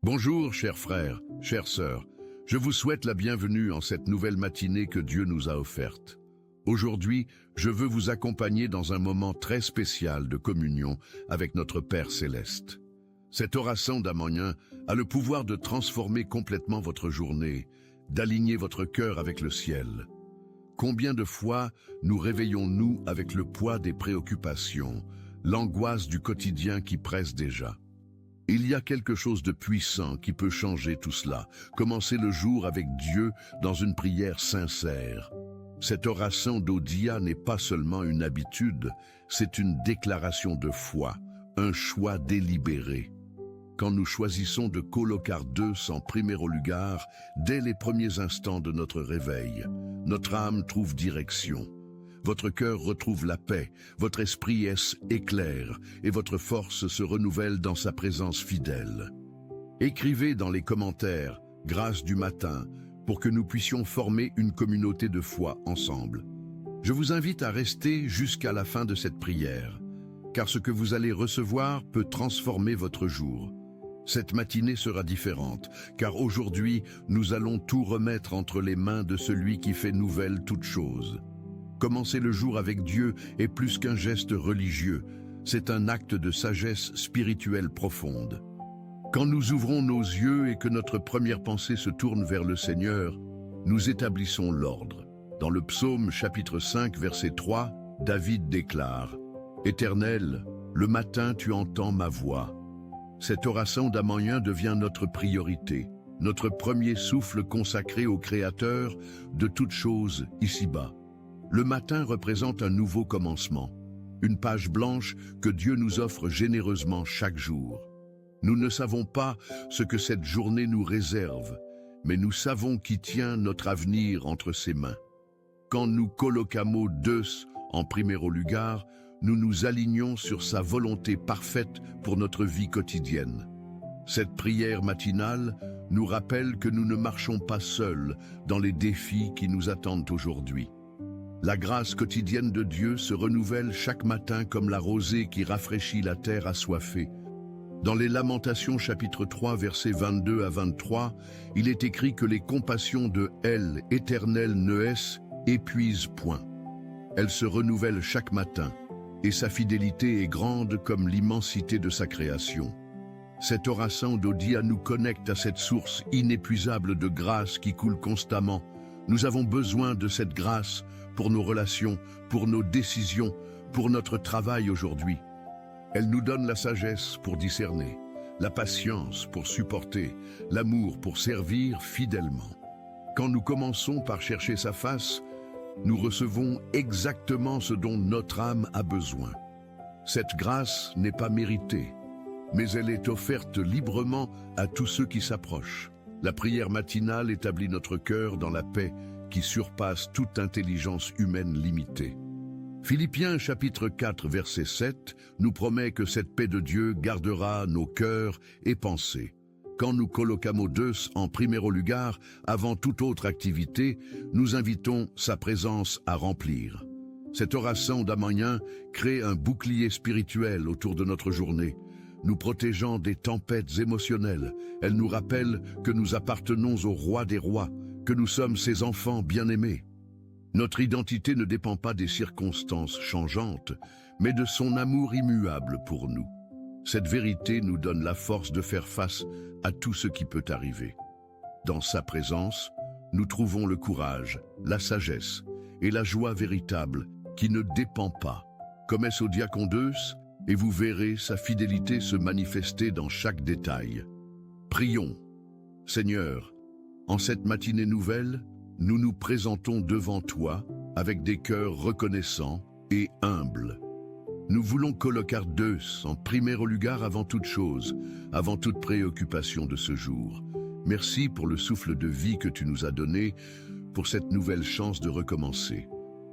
Bonjour, chers frères, chères sœurs. Je vous souhaite la bienvenue en cette nouvelle matinée que Dieu nous a offerte. Aujourd'hui, je veux vous accompagner dans un moment très spécial de communion avec notre Père Céleste. Cet oraison d'Amonien a le pouvoir de transformer complètement votre journée, d'aligner votre cœur avec le ciel. Combien de fois nous réveillons-nous avec le poids des préoccupations, l'angoisse du quotidien qui presse déjà? Il y a quelque chose de puissant qui peut changer tout cela. Commencer le jour avec Dieu dans une prière sincère. Cette oraison d'Odia n'est pas seulement une habitude, c'est une déclaration de foi, un choix délibéré. Quand nous choisissons de colocar Dieu en primero lugar, dès les premiers instants de notre réveil, notre âme trouve direction. Votre cœur retrouve la paix, votre esprit éclaire et votre force se renouvelle dans sa présence fidèle. Écrivez dans les commentaires « Grâce du matin » pour que nous puissions former une communauté de foi ensemble. Je vous invite à rester jusqu'à la fin de cette prière, car ce que vous allez recevoir peut transformer votre jour. Cette matinée sera différente, car aujourd'hui, nous allons tout remettre entre les mains de celui qui fait nouvelle toute chose. Commencer le jour avec Dieu est plus qu'un geste religieux, c'est un acte de sagesse spirituelle profonde. Quand nous ouvrons nos yeux et que notre première pensée se tourne vers le Seigneur, nous établissons l'ordre. Dans le psaume chapitre 5 verset 3, David déclare « Éternel, le matin tu entends ma voix ». Cette oraison d'Amonien devient notre priorité, notre premier souffle consacré au Créateur de toutes choses ici-bas. Le matin représente un nouveau commencement, une page blanche que Dieu nous offre généreusement chaque jour. Nous ne savons pas ce que cette journée nous réserve, mais nous savons qui tient notre avenir entre ses mains. Quand nous colocamos Deus en primero lugar, nous nous alignons sur sa volonté parfaite pour notre vie quotidienne. Cette prière matinale nous rappelle que nous ne marchons pas seuls dans les défis qui nous attendent aujourd'hui. La grâce quotidienne de Dieu se renouvelle chaque matin comme la rosée qui rafraîchit la terre assoiffée. Dans les Lamentations chapitre 3 versets 22 à 23, il est écrit que les compassions de l'Éternel ne épuisent point. Elles se renouvellent chaque matin, et sa fidélité est grande comme l'immensité de sa création. Cette oraison d'Odia nous connecte à cette source inépuisable de grâce qui coule constamment. Nous avons besoin de cette grâce pour nos relations, pour nos décisions, pour notre travail aujourd'hui. Elle nous donne la sagesse pour discerner, la patience pour supporter, l'amour pour servir fidèlement. Quand nous commençons par chercher sa face, nous recevons exactement ce dont notre âme a besoin. Cette grâce n'est pas méritée, mais elle est offerte librement à tous ceux qui s'approchent. La prière matinale établit notre cœur dans la paix qui surpasse toute intelligence humaine limitée. Philippiens chapitre 4 verset 7 nous promet que cette paix de Dieu gardera nos cœurs et pensées. Quand nous colocamos Deus en primero lugar, avant toute autre activité, nous invitons sa présence à remplir. Cette oraison d'Amonien crée un bouclier spirituel autour de notre journée, nous protégeant des tempêtes émotionnelles. Elle nous rappelle que nous appartenons au roi des rois, que nous sommes ses enfants bien-aimés. Notre identité ne dépend pas des circonstances changeantes, mais de son amour immuable pour nous. Cette vérité nous donne la force de faire face à tout ce qui peut arriver. Dans sa présence, nous trouvons le courage, la sagesse et la joie véritable qui ne dépend pas. Comme au diacon Deus, et vous verrez sa fidélité se manifester dans chaque détail. Prions. Seigneur, en cette matinée nouvelle, nous nous présentons devant toi avec des cœurs reconnaissants et humbles. Nous voulons colocar Deus en primero lugar avant toute chose, avant toute préoccupation de ce jour. Merci pour le souffle de vie que tu nous as donné, pour cette nouvelle chance de recommencer.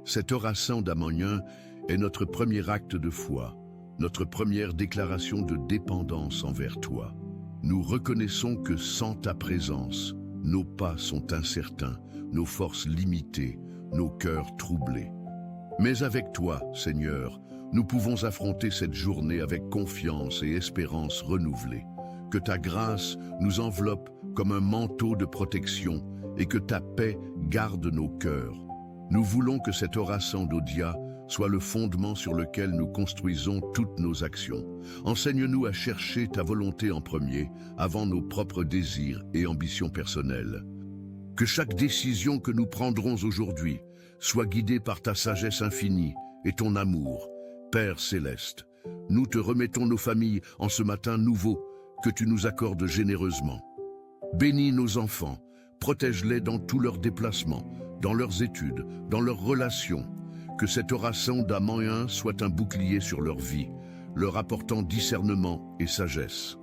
Cette oraison d'Amonien est notre premier acte de foi, notre première déclaration de dépendance envers toi. Nous reconnaissons que sans ta présence, nos pas sont incertains, nos forces limitées, nos cœurs troublés. Mais avec toi, Seigneur, nous pouvons affronter cette journée avec confiance et espérance renouvelée. Que ta grâce nous enveloppe comme un manteau de protection et que ta paix garde nos cœurs. Nous voulons que cet oracent d'Odia soit le fondement sur lequel nous construisons toutes nos actions. Enseigne-nous à chercher ta volonté en premier, avant nos propres désirs et ambitions personnelles. Que chaque décision que nous prendrons aujourd'hui soit guidée par ta sagesse infinie et ton amour. Père céleste, nous te remettons nos familles en ce matin nouveau que tu nous accordes généreusement. Bénis nos enfants, protège-les dans tous leurs déplacements, dans leurs études, dans leurs relations. Que cet oracent d'Amanyen soit un bouclier sur leur vie, leur apportant discernement et sagesse.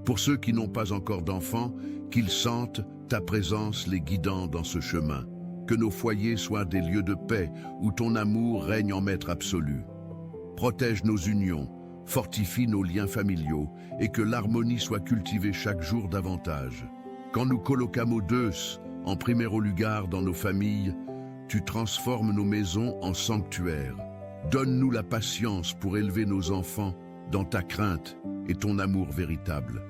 Pour ceux qui n'ont pas encore d'enfants, qu'ils sentent ta présence les guidant dans ce chemin. Que nos foyers soient des lieux de paix où ton amour règne en maître absolu. Protège nos unions, fortifie nos liens familiaux et que l'harmonie soit cultivée chaque jour davantage. Quand nous collocamo Deus en primero lugar dans nos familles, tu transformes nos maisons en sanctuaires. Donne-nous la patience pour élever nos enfants dans ta crainte et ton amour véritable.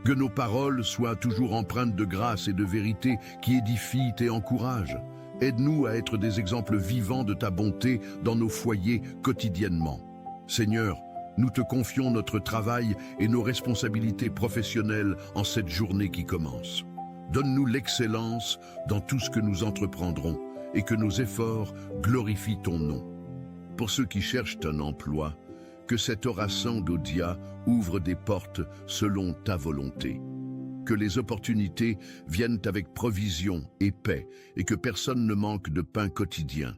Que nos paroles soient toujours empreintes de grâce et de vérité qui édifient et encouragent. Aide-nous à être des exemples vivants de ta bonté dans nos foyers quotidiennement. Seigneur, nous te confions notre travail et nos responsabilités professionnelles en cette journée qui commence. Donne-nous l'excellence dans tout ce que nous entreprendrons et que nos efforts glorifient ton nom. Pour ceux qui cherchent un emploi, que cet oracent d'Odia ouvre des portes selon ta volonté. Que les opportunités viennent avec provision et paix et que personne ne manque de pain quotidien.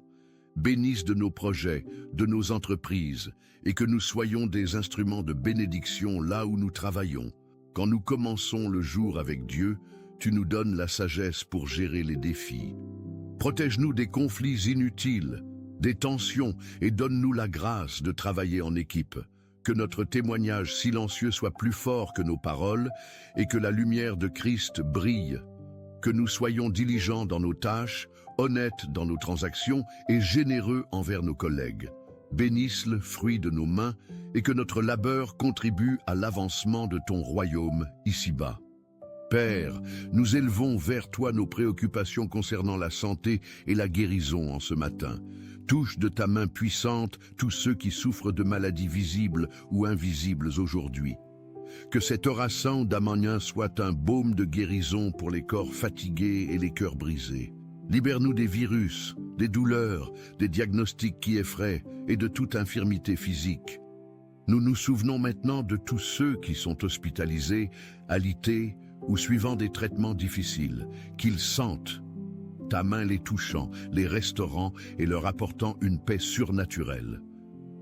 Bénisse de nos projets, de nos entreprises et que nous soyons des instruments de bénédiction là où nous travaillons. Quand nous commençons le jour avec Dieu, tu nous donnes la sagesse pour gérer les défis. Protège-nous des conflits inutiles, des tensions et donne-nous la grâce de travailler en équipe. Que notre témoignage silencieux soit plus fort que nos paroles et que la lumière de Christ brille. Que nous soyons diligents dans nos tâches, honnêtes dans nos transactions et généreux envers nos collègues. Bénisse le fruit de nos mains et que notre labeur contribue à l'avancement de ton royaume ici-bas. Père, nous élevons vers toi nos préoccupations concernant la santé et la guérison en ce matin. Touche de ta main puissante tous ceux qui souffrent de maladies visibles ou invisibles aujourd'hui. Que cet oracent d'Amanyen soit un baume de guérison pour les corps fatigués et les cœurs brisés. Libère-nous des virus, des douleurs, des diagnostics qui effraient et de toute infirmité physique. Nous nous souvenons maintenant de tous ceux qui sont hospitalisés, alités ou suivant des traitements difficiles, qu'ils sentent ta main les touchant, les restaurant et leur apportant une paix surnaturelle.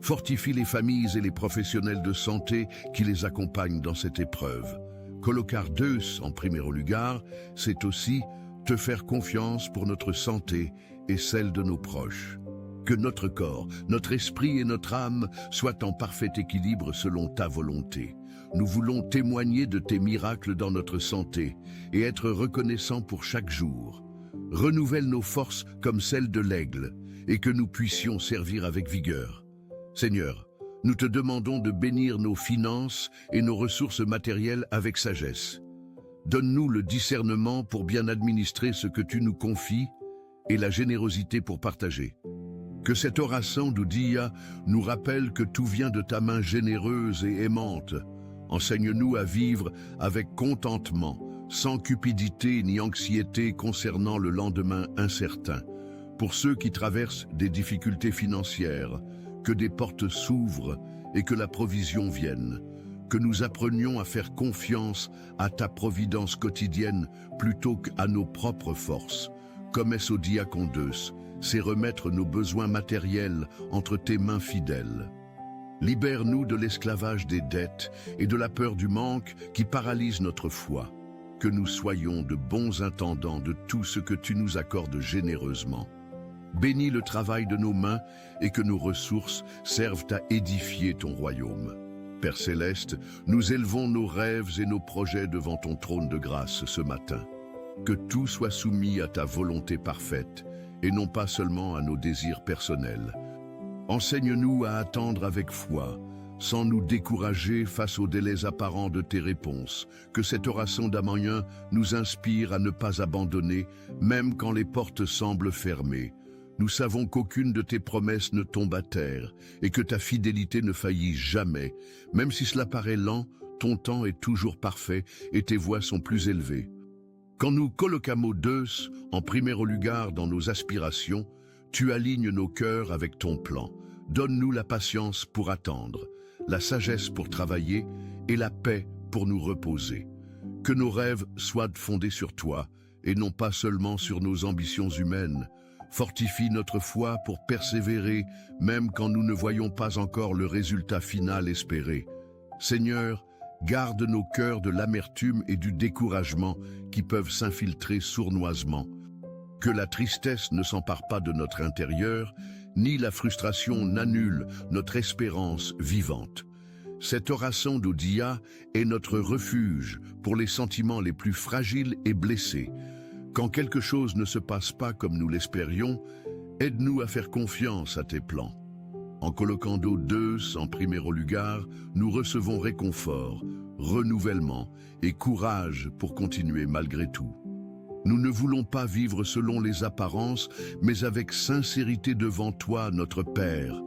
Fortifie les familles et les professionnels de santé qui les accompagnent dans cette épreuve. Colocar Deus en primero lugar, c'est aussi te faire confiance pour notre santé et celle de nos proches. Que notre corps, notre esprit et notre âme soient en parfait équilibre selon ta volonté. Nous voulons témoigner de tes miracles dans notre santé et être reconnaissants pour chaque jour. Renouvelle nos forces comme celles de l'aigle et que nous puissions servir avec vigueur. Seigneur, nous te demandons de bénir nos finances et nos ressources matérielles avec sagesse. Donne-nous le discernement pour bien administrer ce que tu nous confies et la générosité pour partager. Que cet oracent d'Odia nous rappelle que tout vient de ta main généreuse et aimante. Enseigne-nous à vivre avec contentement, sans cupidité ni anxiété concernant le lendemain incertain. Pour ceux qui traversent des difficultés financières, que des portes s'ouvrent et que la provision vienne. Que nous apprenions à faire confiance à ta providence quotidienne plutôt qu'à nos propres forces. Comme est au diacon Deus, c'est remettre nos besoins matériels entre tes mains fidèles. Libère-nous de l'esclavage des dettes et de la peur du manque qui paralyse notre foi. Que nous soyons de bons intendants de tout ce que tu nous accordes généreusement. Bénis le travail de nos mains et que nos ressources servent à édifier ton royaume. Père céleste, nous élevons nos rêves et nos projets devant ton trône de grâce ce matin. Que tout soit soumis à ta volonté parfaite et non pas seulement à nos désirs personnels. Enseigne-nous à attendre avec foi, sans nous décourager face aux délais apparents de tes réponses. Que cette oration d'Amanien nous inspire à ne pas abandonner, même quand les portes semblent fermées. Nous savons qu'aucune de tes promesses ne tombe à terre et que ta fidélité ne faillit jamais. Même si cela paraît lent, ton temps est toujours parfait et tes voies sont plus élevées. Quand nous collocamo Deus en primero lugar dans nos aspirations, tu alignes nos cœurs avec ton plan. Donne-nous la patience pour attendre, la sagesse pour travailler et la paix pour nous reposer. Que nos rêves soient fondés sur toi et non pas seulement sur nos ambitions humaines. Fortifie notre foi pour persévérer, même quand nous ne voyons pas encore le résultat final espéré. Seigneur, garde nos cœurs de l'amertume et du découragement qui peuvent s'infiltrer sournoisement. Que la tristesse ne s'empare pas de notre intérieur, ni la frustration n'annule notre espérance vivante. Cette oration d'Odia est notre refuge pour les sentiments les plus fragiles et blessés. Quand quelque chose ne se passe pas comme nous l'espérions, aide-nous à faire confiance à tes plans. En collocando Deus en primero lugar, nous recevons réconfort, renouvellement et courage pour continuer malgré tout. Nous ne voulons pas vivre selon les apparences, mais avec sincérité devant toi, notre Père.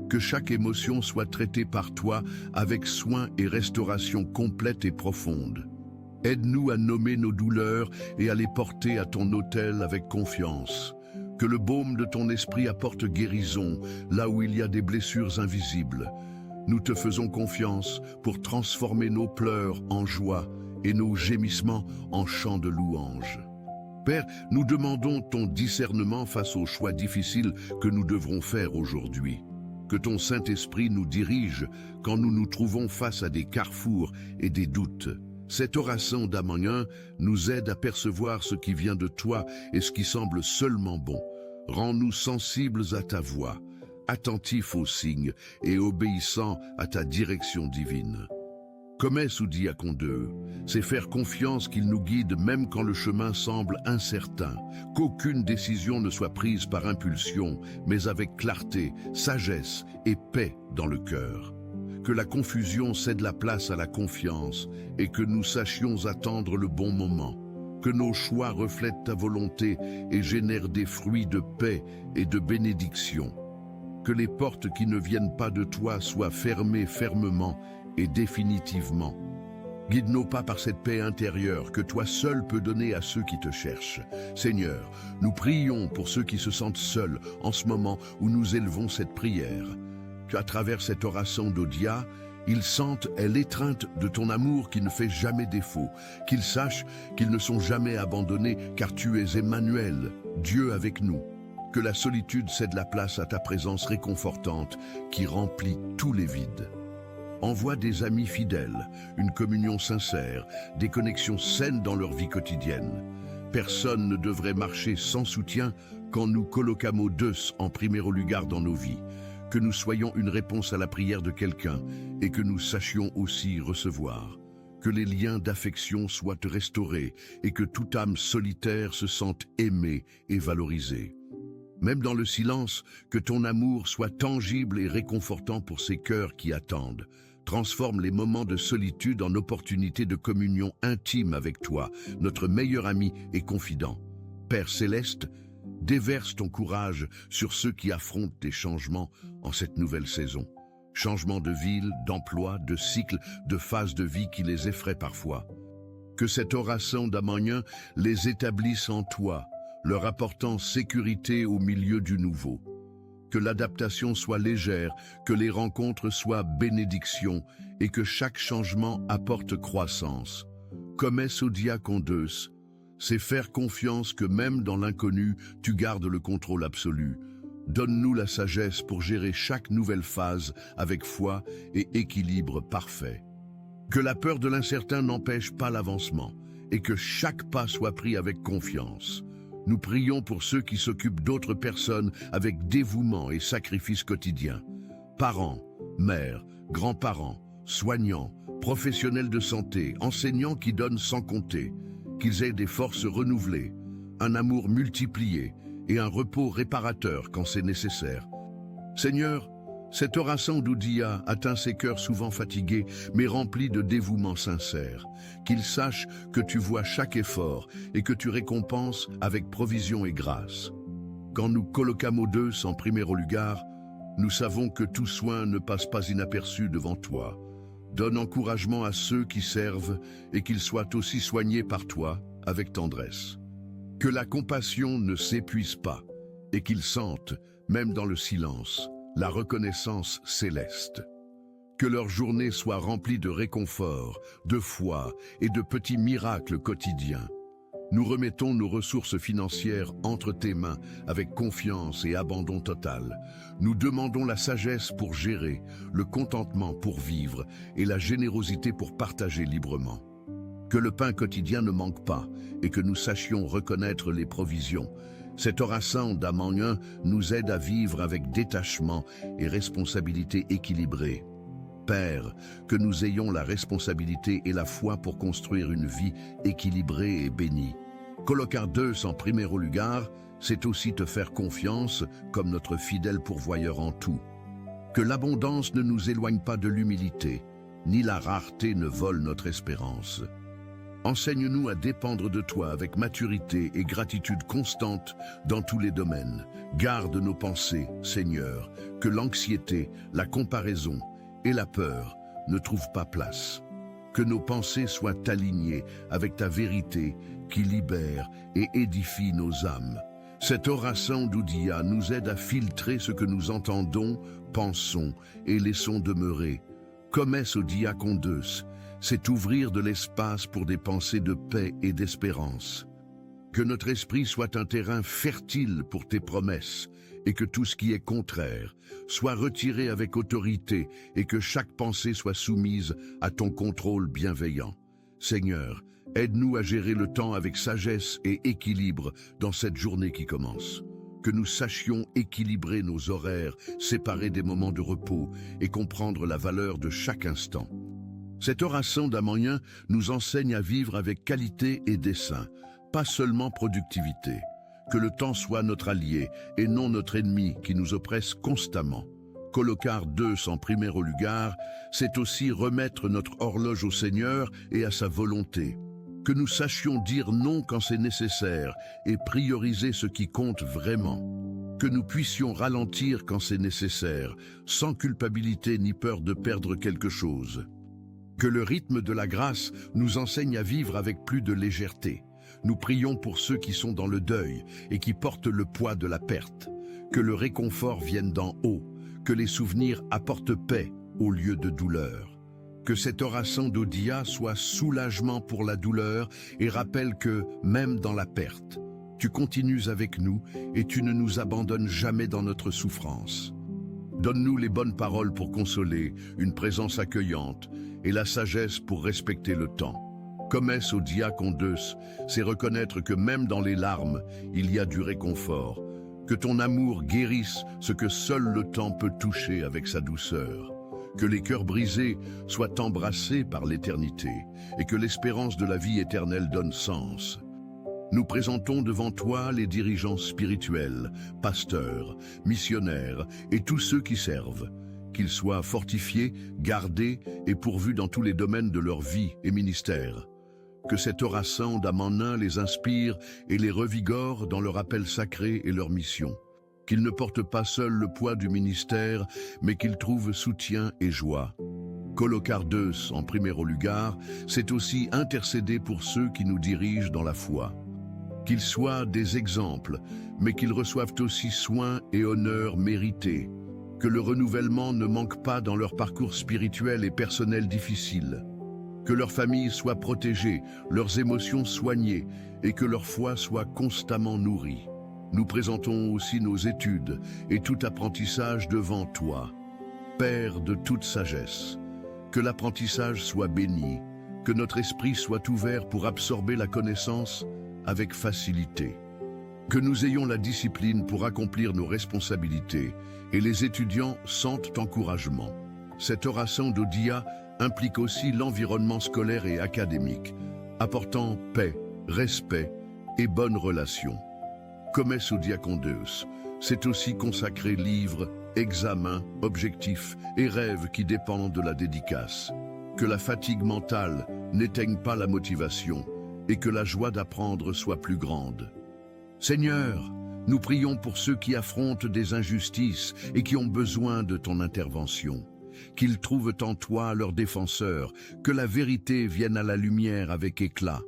Que chaque émotion soit traitée par toi avec soin et restauration complète et profonde. Aide-nous à nommer nos douleurs et à les porter à ton autel avec confiance. Que le baume de ton esprit apporte guérison là où il y a des blessures invisibles. Nous te faisons confiance pour transformer nos pleurs en joie et nos gémissements en chants de louange. Père, nous demandons ton discernement face aux choix difficiles que nous devrons faire aujourd'hui. Que ton Saint-Esprit nous dirige quand nous nous trouvons face à des carrefours et des doutes. Cette oration d'Amanien nous aide à percevoir ce qui vient de toi et ce qui semble seulement bon. Rends-nous sensibles à ta voix, attentifs aux signes et obéissants à ta direction divine. Comme sous Diacon 2, c'est faire confiance qu'il nous guide même quand le chemin semble incertain, qu'aucune décision ne soit prise par impulsion, mais avec clarté, sagesse et paix dans le cœur. Que la confusion cède la place à la confiance et que nous sachions attendre le bon moment. Que nos choix reflètent ta volonté et génèrent des fruits de paix et de bénédiction. Que les portes qui ne viennent pas de toi soient fermées fermement et définitivement. Guide nos pas par cette paix intérieure que toi seul peux donner à ceux qui te cherchent. Seigneur, nous prions pour ceux qui se sentent seuls en ce moment où nous élevons cette prière. Qu'à travers cette oration d'Odia, ils sentent l'étreinte de ton amour qui ne fait jamais défaut, qu'ils sachent qu'ils ne sont jamais abandonnés car tu es Emmanuel, Dieu avec nous. Que la solitude cède la place à ta présence réconfortante qui remplit tous les vides. Envoie des amis fidèles, une communion sincère, des connexions saines dans leur vie quotidienne. Personne ne devrait marcher sans soutien quand nous collocamo Deus en primero lugar dans nos vies. Que nous soyons une réponse à la prière de quelqu'un et que nous sachions aussi recevoir. Que les liens d'affection soient restaurés et que toute âme solitaire se sente aimée et valorisée. Même dans le silence, que ton amour soit tangible et réconfortant pour ces cœurs qui attendent. Transforme les moments de solitude en opportunités de communion intime avec toi, notre meilleur ami et confident. Père céleste, déverse ton courage sur ceux qui affrontent des changements en cette nouvelle saison. Changements de ville, d'emploi, de cycle, de phase de vie qui les effraient parfois. Que cette oration d'Amanien les établisse en toi, leur apportant sécurité au milieu du nouveau. Que l'adaptation soit légère, que les rencontres soient bénédictions et que chaque changement apporte croissance. Comme au Diacon Deus, c'est faire confiance que même dans l'inconnu, tu gardes le contrôle absolu. Donne-nous la sagesse pour gérer chaque nouvelle phase avec foi et équilibre parfait. Que la peur de l'incertain n'empêche pas l'avancement et que chaque pas soit pris avec confiance. Nous prions pour ceux qui s'occupent d'autres personnes avec dévouement et sacrifice quotidien. Parents, mères, grands-parents, soignants, professionnels de santé, enseignants qui donnent sans compter, qu'ils aient des forces renouvelées, un amour multiplié et un repos réparateur quand c'est nécessaire. Seigneur, Cet Horasan d'Oudia atteint ces cœurs souvent fatigués, mais remplis de dévouement sincère. Qu'ils sachent que tu vois chaque effort et que tu récompenses avec provision et grâce. Quand nous collocamo deux en primero lugar, nous savons que tout soin ne passe pas inaperçu devant toi. Donne encouragement à ceux qui servent et qu'ils soient aussi soignés par toi avec tendresse. Que la compassion ne s'épuise pas et qu'ils sentent, même dans le silence, la reconnaissance céleste. Que leur journée soit remplie de réconfort, de foi et de petits miracles quotidiens. Nous remettons nos ressources financières entre tes mains avec confiance et abandon total. Nous demandons la sagesse pour gérer, le contentement pour vivre et la générosité pour partager librement. Que le pain quotidien ne manque pas et que nous sachions reconnaître les provisions. Cet Horasan d'Amangin nous aide à vivre avec détachement et responsabilité équilibrée. Père, que nous ayons la responsabilité et la foi pour construire une vie équilibrée et bénie. Colocar deux en primero lugar, c'est aussi te faire confiance comme notre fidèle pourvoyeur en tout. Que l'abondance ne nous éloigne pas de l'humilité, ni la rareté ne vole notre espérance. Enseigne-nous à dépendre de toi avec maturité et gratitude constante dans tous les domaines. Garde nos pensées, Seigneur, que l'anxiété, la comparaison et la peur ne trouvent pas place. Que nos pensées soient alignées avec ta vérité qui libère et édifie nos âmes. Cet Horasan d'Oudia nous aide à filtrer ce que nous entendons, pensons et laissons demeurer. Comme est-ce au diacondeus, c'est ouvrir de l'espace pour des pensées de paix et d'espérance. Que notre esprit soit un terrain fertile pour tes promesses et que tout ce qui est contraire soit retiré avec autorité et que chaque pensée soit soumise à ton contrôle bienveillant. Seigneur, aide-nous à gérer le temps avec sagesse et équilibre dans cette journée qui commence. Que nous sachions équilibrer nos horaires, séparer des moments de repos et comprendre la valeur de chaque instant. Cet Horasan d'Amangin nous enseigne à vivre avec qualité et dessein, pas seulement productivité. Que le temps soit notre allié et non notre ennemi qui nous oppresse constamment. Colocar deux en primero lugar, c'est aussi remettre notre horloge au Seigneur et à sa volonté. Que nous sachions dire non quand c'est nécessaire et prioriser ce qui compte vraiment. Que nous puissions ralentir quand c'est nécessaire, sans culpabilité ni peur de perdre quelque chose. Que le rythme de la grâce nous enseigne à vivre avec plus de légèreté. Nous prions pour ceux qui sont dans le deuil et qui portent le poids de la perte. Que le réconfort vienne d'en haut, que les souvenirs apportent paix au lieu de douleur. Que cet Horasan d'Oudia soit soulagement pour la douleur et rappelle que, même dans la perte, tu continues avec nous et tu ne nous abandonnes jamais dans notre souffrance. Donne-nous les bonnes paroles pour consoler, une présence accueillante et la sagesse pour respecter le temps. Comme est-ce au diacondeus, c'est reconnaître que même dans les larmes, il y a du réconfort. Que ton amour guérisse ce que seul le temps peut toucher avec sa douceur. Que les cœurs brisés soient embrassés par l'éternité et que l'espérance de la vie éternelle donne sens. Nous présentons devant toi les dirigeants spirituels, pasteurs, missionnaires et tous ceux qui servent. Qu'ils soient fortifiés, gardés et pourvus dans tous les domaines de leur vie et ministère. Que cet Horasan d'Amangin les inspire et les revigore dans leur appel sacré et leur mission. Qu'ils ne portent pas seuls le poids du ministère, mais qu'ils trouvent soutien et joie. Colocar deux en primero lugar, c'est aussi intercéder pour ceux qui nous dirigent dans la foi. Qu'ils soient des exemples, mais qu'ils reçoivent aussi soins et honneurs mérités. Que le renouvellement ne manque pas dans leur parcours spirituel et personnel difficile. Que leurs familles soient protégées, leurs émotions soignées et que leur foi soit constamment nourrie. Nous présentons aussi nos études et tout apprentissage devant toi. Père de toute sagesse, que l'apprentissage soit béni, que notre esprit soit ouvert pour absorber la connaissance avec facilité. Que nous ayons la discipline pour accomplir nos responsabilités et les étudiants sentent encouragement. Cet Horasan d'Oudia implique aussi l'environnement scolaire et académique, apportant paix, respect et bonnes relations. Comme est-ce au diacondeus, c'est aussi consacrer livres, examens, objectifs et rêves qui dépendent de la dédicace. Que la fatigue mentale n'éteigne pas la motivation et que la joie d'apprendre soit plus grande. Seigneur, nous prions pour ceux qui affrontent des injustices et qui ont besoin de ton intervention. Qu'ils trouvent en toi leur défenseur, que la vérité vienne à la lumière avec éclat.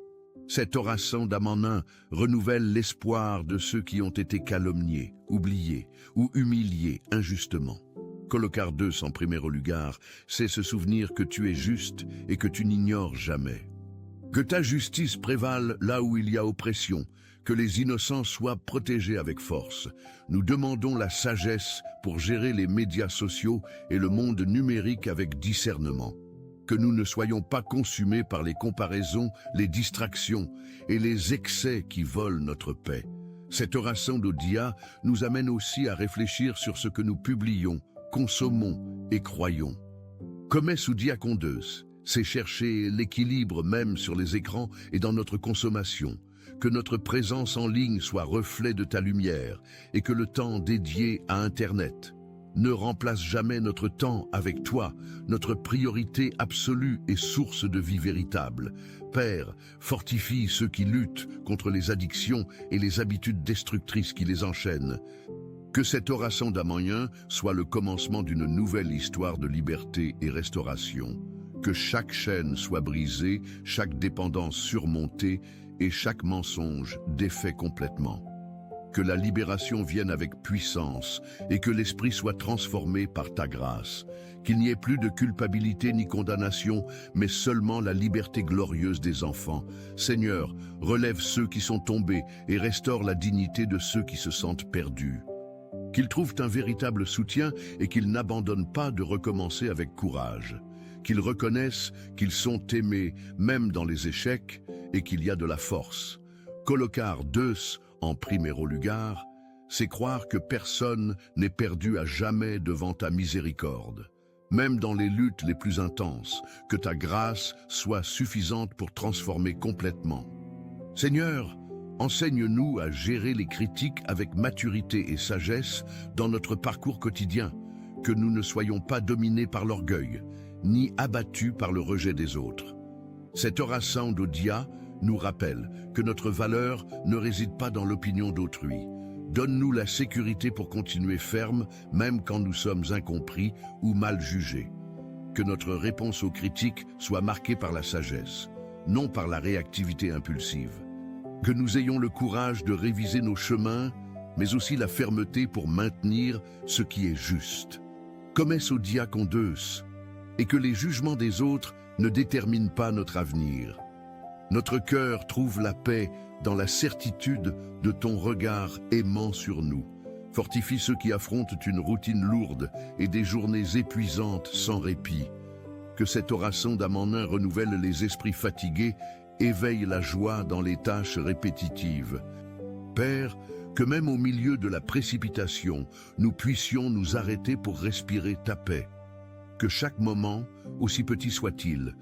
Cet oraison d'âme en un renouvelle l'espoir de ceux qui ont été calomniés, oubliés ou humiliés injustement. Colocar 2 en premier lugar, c'est se souvenir que tu es juste et que tu n'ignores jamais. Que ta justice prévale là où il y a oppression, que les innocents soient protégés avec force. Nous demandons la sagesse pour gérer les médias sociaux et le monde numérique avec discernement. Que nous ne soyons pas consumés par les comparaisons, les distractions et les excès qui volent notre paix. Cette oraison d'Odia nous amène aussi à réfléchir sur ce que nous publions, consommons et croyons. Comme sous Diacondeus, c'est chercher l'équilibre même sur les écrans et dans notre consommation. Que notre présence en ligne soit reflet de ta lumière et que le temps dédié à Internet ne remplace jamais notre temps avec toi, notre priorité absolue et source de vie véritable. Père, fortifie ceux qui luttent contre les addictions et les habitudes destructrices qui les enchaînent. Que cette oraison d'Amoyen soit le commencement d'une nouvelle histoire de liberté et restauration. Que chaque chaîne soit brisée, chaque dépendance surmontée et chaque mensonge défait complètement. Que la libération vienne avec puissance et que l'esprit soit transformé par ta grâce. Qu'il n'y ait plus de culpabilité ni condamnation, mais seulement la liberté glorieuse des enfants. Seigneur, relève ceux qui sont tombés et restaure la dignité de ceux qui se sentent perdus. Qu'ils trouvent un véritable soutien et qu'ils n'abandonnent pas de recommencer avec courage. Qu'ils reconnaissent qu'ils sont aimés, même dans les échecs, et qu'il y a de la force. Colocar 2 en primero lugar, c'est croire que personne n'est perdu à jamais devant ta miséricorde. Même dans les luttes les plus intenses, que ta grâce soit suffisante pour transformer complètement. Seigneur, enseigne-nous à gérer les critiques avec maturité et sagesse dans notre parcours quotidien, que nous ne soyons pas dominés par l'orgueil, ni abattus par le rejet des autres. Cette oraison d'Odia nous rappelle que notre valeur ne réside pas dans l'opinion d'autrui. Donne-nous la sécurité pour continuer ferme, même quand nous sommes incompris ou mal jugés. Que notre réponse aux critiques soit marquée par la sagesse, non par la réactivité impulsive. Que nous ayons le courage de réviser nos chemins, mais aussi la fermeté pour maintenir ce qui est juste. Comme au Diacondeus, et que les jugements des autres ne déterminent pas notre avenir. Notre cœur trouve la paix dans la certitude de ton regard aimant sur nous. Fortifie ceux qui affrontent une routine lourde et des journées épuisantes sans répit. Que cette oraison d'âme en un renouvelle les esprits fatigués, éveille la joie dans les tâches répétitives. Père, que même au milieu de la précipitation, nous puissions nous arrêter pour respirer ta paix. Que chaque moment, aussi petit soit-il,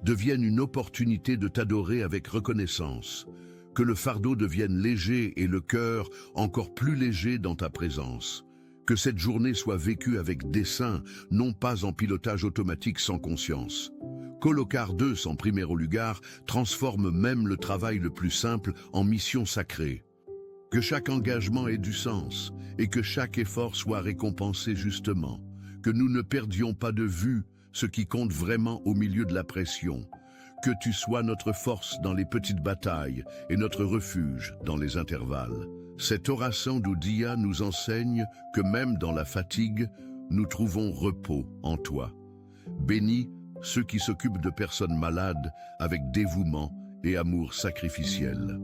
devienne une opportunité de t'adorer avec reconnaissance. Que le fardeau devienne léger et le cœur encore plus léger dans ta présence. Que cette journée soit vécue avec dessein, non pas en pilotage automatique sans conscience. Colocar 2 en primero lugar transforme même le travail le plus simple en mission sacrée. Que chaque engagement ait du sens et que chaque effort soit récompensé justement. Que nous ne perdions pas de vue ce qui compte vraiment au milieu de la pression. Que tu sois notre force dans les petites batailles et notre refuge dans les intervalles. Cette oraison d'Odia nous enseigne que même dans la fatigue, nous trouvons repos en toi. Bénis ceux qui s'occupent de personnes malades avec dévouement et amour sacrificiel.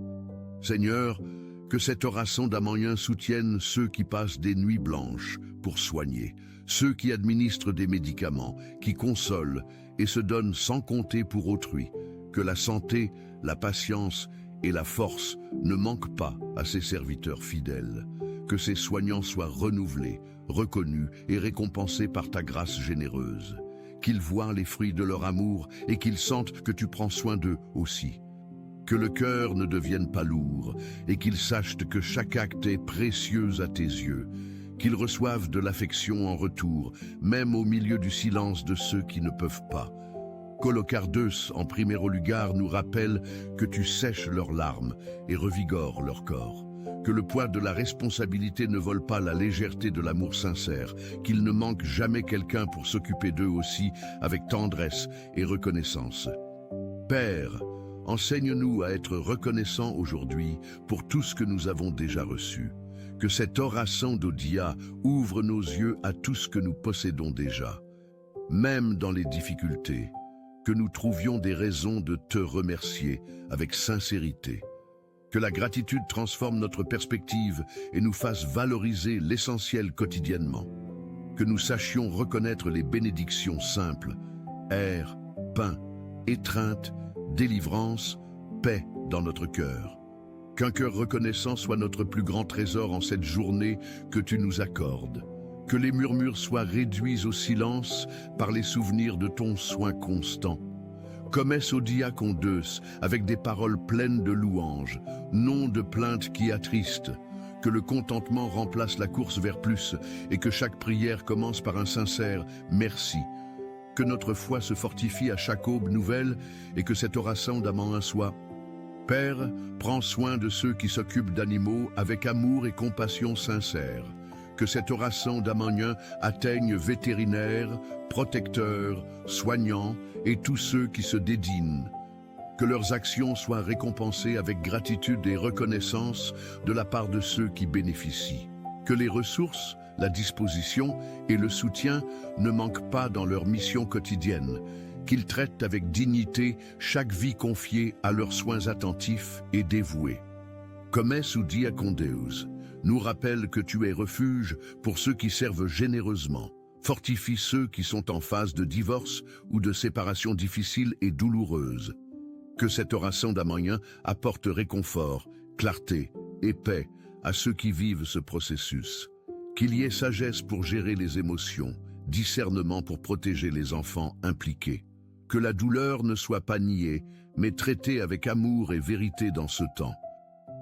Seigneur, que cette oraison d'Amoyen soutienne ceux qui passent des nuits blanches pour soigner, ceux qui administrent des médicaments, qui consolent et se donnent sans compter pour autrui. Que la santé, la patience et la force ne manquent pas à ces serviteurs fidèles. Que ces soignants soient renouvelés, reconnus et récompensés par ta grâce généreuse. Qu'ils voient les fruits de leur amour et qu'ils sentent que tu prends soin d'eux aussi. Que le cœur ne devienne pas lourd et qu'ils sachent que chaque acte est précieux à tes yeux. qu'ils reçoivent de l'affection en retour, même au milieu du silence de ceux qui ne peuvent pas. Colocardeus, en Primérolugar, nous rappelle que tu sèches leurs larmes et revigores leur corps, que le poids de la responsabilité ne vole pas la légèreté de l'amour sincère, qu'il ne manque jamais quelqu'un pour s'occuper d'eux aussi avec tendresse et reconnaissance. Père, enseigne-nous à être reconnaissants aujourd'hui pour tout ce que nous avons déjà reçu. Que cet oraison d'Odia ouvre nos yeux à tout ce que nous possédons déjà, même dans les difficultés, que nous trouvions des raisons de te remercier avec sincérité. Que la gratitude transforme notre perspective et nous fasse valoriser l'essentiel quotidiennement. Que nous sachions reconnaître les bénédictions simples, air, pain, étreinte, délivrance, paix dans notre cœur. Qu'un cœur reconnaissant soit notre plus grand trésor en cette journée que tu nous accordes. Que les murmures soient réduits au silence par les souvenirs de ton soin constant. Comes Odia Condeus, avec des paroles pleines de louanges, non de plaintes qui attristent. Que le contentement remplace la course vers plus et que chaque prière commence par un sincère « merci ». Que notre foi se fortifie à chaque aube nouvelle et que cette oraison d'Amant soit « Père, prends soin de ceux qui s'occupent d'animaux avec amour et compassion sincère. » Que cette oraison d'Amanien atteigne vétérinaires, protecteurs, soignants et tous ceux qui se dédinent. Que leurs actions soient récompensées avec gratitude et reconnaissance de la part de ceux qui bénéficient. Que les ressources, la disposition et le soutien ne manquent pas dans leur mission quotidienne. Qu'ils traitent avec dignité chaque vie confiée à leurs soins attentifs et dévoués. Comes Odia Condeus nous rappelle que tu es refuge pour ceux qui servent généreusement. Fortifie ceux qui sont en phase de divorce ou de séparation difficile et douloureuse. Que cette oraison d'Amanien apporte réconfort, clarté et paix à ceux qui vivent ce processus. Qu'il y ait sagesse pour gérer les émotions, discernement pour protéger les enfants impliqués. Que la douleur ne soit pas niée, mais traitée avec amour et vérité dans ce temps.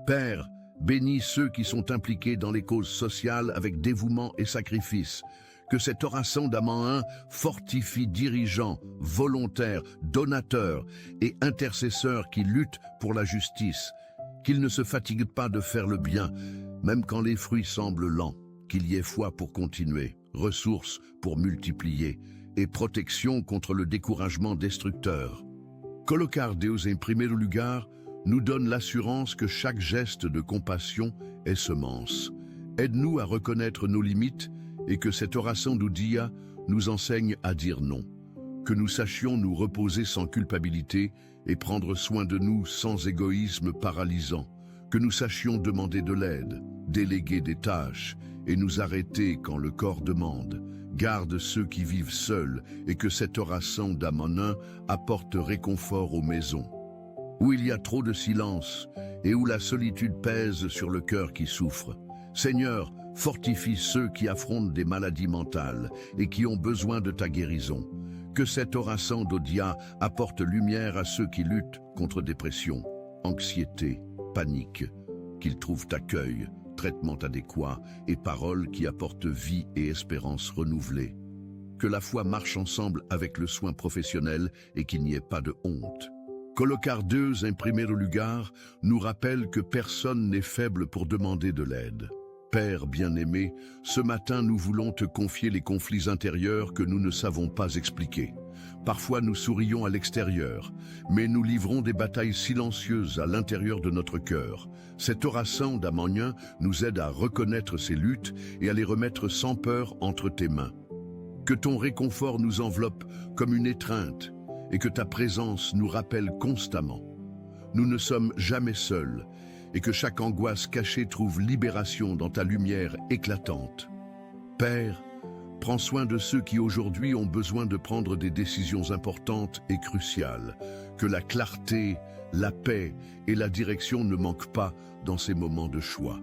Père, bénis ceux qui sont impliqués dans les causes sociales avec dévouement et sacrifice. Que cette oraison d'Aman fortifie dirigeants, volontaires, donateurs et intercesseurs qui luttent pour la justice. Qu'ils ne se fatiguent pas de faire le bien, même quand les fruits semblent lents. Qu'il y ait foi pour continuer, ressources pour multiplier et protection contre le découragement destructeur. Colocardeus in Primérolugar nous donne l'assurance que chaque geste de compassion est semence. Aide-nous à reconnaître nos limites et que cette oraison d'Odia nous enseigne à dire non. Que nous sachions nous reposer sans culpabilité et prendre soin de nous sans égoïsme paralysant. Que nous sachions demander de l'aide, déléguer des tâches et nous arrêter quand le corps demande. Garde ceux qui vivent seuls et que cette oraison d'Amanien apporte réconfort aux maisons. Où il y a trop de silence et où la solitude pèse sur le cœur qui souffre. Seigneur, fortifie ceux qui affrontent des maladies mentales et qui ont besoin de ta guérison. Que cette oraison d'Odia apporte lumière à ceux qui luttent contre dépression, anxiété, panique. Qu'ils trouvent accueil, traitement adéquat et paroles qui apportent vie et espérance renouvelée. Que la foi marche ensemble avec le soin professionnel et qu'il n'y ait pas de honte. Colocardeus in Primérolugar nous rappelle que personne n'est faible pour demander de l'aide. Père bien-aimé, ce matin nous voulons te confier les conflits intérieurs que nous ne savons pas expliquer. Parfois nous sourions à l'extérieur, mais nous livrons des batailles silencieuses à l'intérieur de notre cœur. Cette oraison d'Amanien nous aide à reconnaître ces luttes et à les remettre sans peur entre tes mains. Que ton réconfort nous enveloppe comme une étreinte et que ta présence nous rappelle constamment. Nous ne sommes jamais seuls et que chaque angoisse cachée trouve libération dans ta lumière éclatante. Père, prends soin de ceux qui aujourd'hui ont besoin de prendre des décisions importantes et cruciales. Que la clarté, la paix et la direction ne manquent pas dans ces moments de choix.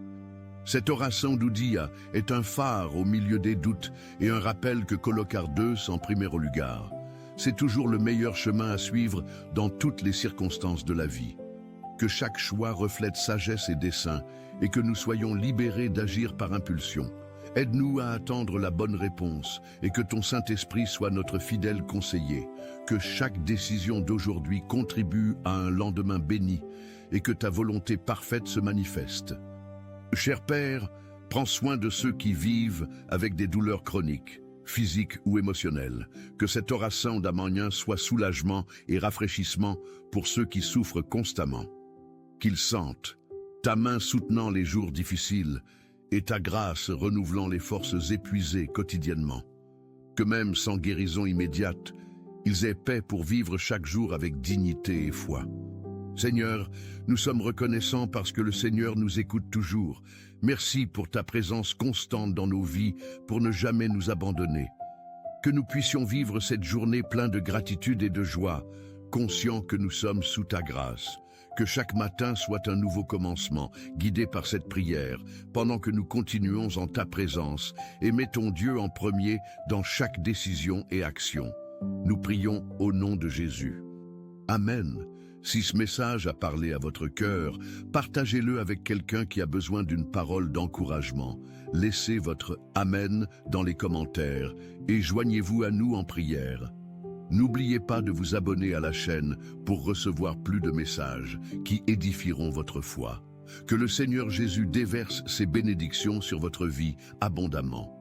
Cette oraison d'Odia est un phare au milieu des doutes et un rappel que Colocardeus en Primérolugar. C'est toujours le meilleur chemin à suivre dans toutes les circonstances de la vie. Que chaque choix reflète sagesse et dessein et que nous soyons libérés d'agir par impulsion. Aide-nous à attendre la bonne réponse et que ton Saint-Esprit soit notre fidèle conseiller, que chaque décision d'aujourd'hui contribue à un lendemain béni et que ta volonté parfaite se manifeste. Cher Père, prends soin de ceux qui vivent avec des douleurs chroniques, physiques ou émotionnelles, que cet oraison d'Amanien soit soulagement et rafraîchissement pour ceux qui souffrent constamment. Qu'ils sentent ta main soutenant les jours difficiles et ta grâce renouvelant les forces épuisées quotidiennement. Que même sans guérison immédiate, ils aient paix pour vivre chaque jour avec dignité et foi. Seigneur, nous sommes reconnaissants parce que le Seigneur nous écoute toujours. Merci pour ta présence constante dans nos vies, pour ne jamais nous abandonner. Que nous puissions vivre cette journée pleine de gratitude et de joie, conscients que nous sommes sous ta grâce. Que chaque matin soit un nouveau commencement, guidé par cette prière, pendant que nous continuons en ta présence et mettons Dieu en premier dans chaque décision et action. Nous prions au nom de Jésus. Amen. Si ce message a parlé à votre cœur, partagez-le avec quelqu'un qui a besoin d'une parole d'encouragement. Laissez votre « Amen » dans les commentaires et joignez-vous à nous en prière. N'oubliez pas de vous abonner à la chaîne pour recevoir plus de messages qui édifieront votre foi. Que le Seigneur Jésus déverse ses bénédictions sur votre vie abondamment.